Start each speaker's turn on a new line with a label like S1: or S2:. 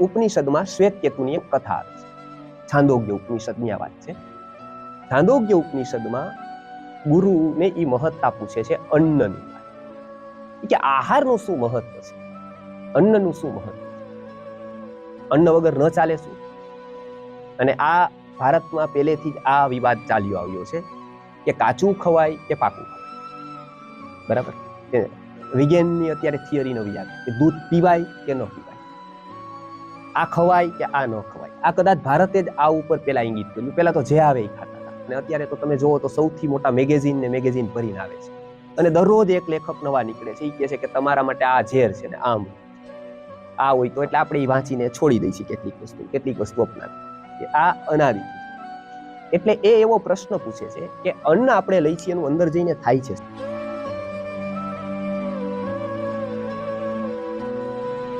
S1: ઉપનિષદમાં શ્વેતકેતુની એક કથા આવે છે. છાંદોગ્ય ઉપનિષદની આ વાત છે. છાંદોગ્ય ઉપનિષદમાં ગુરુને એ મહત્તા પૂછે છે અન્નની, કે આહારનું શું મહત્વ છે, અન્નનું શું મહત્વ છે, અન્ન વગર ન ચાલે શું? અને આ ભારતમાં પહેલેથી જ આ વિવાદ ચાલ્યો આવ્યો છે કે કાચું ખવાય કે પાકું ખવાય. બરાબર? વિજ્ઞાનની અત્યારે થિયરી નવી આવી કે દૂધ પીવાય કે ન પીવાય, આ ખવાય કે આ ન ખવાય. આ કદાચ ભારતે જ આ ઉપર પેલા ઇંગિત કર્યું. પેલા તો જે આવે એ ખાતા હતા, અને અત્યારે તો તમે જોવો તો સૌથી મોટા મેગેઝિન ભરીને આવે છે, અને દરરોજ એક લેખક નવા નીકળે છે. એ કહે છે કે તમારા માટે આ ઝેર છે ને આમ આ હોય તો, એટલે આપણે એ વાંચીને છોડી દઈએ છીએ કેટલીક વસ્તુ અપનાવી કે આ અનાદિ. એટલે એ એવો પ્રશ્ન પૂછે છે કે અન્ન આપણે લઈ છીએ એનું અંદર જઈને થાય છે.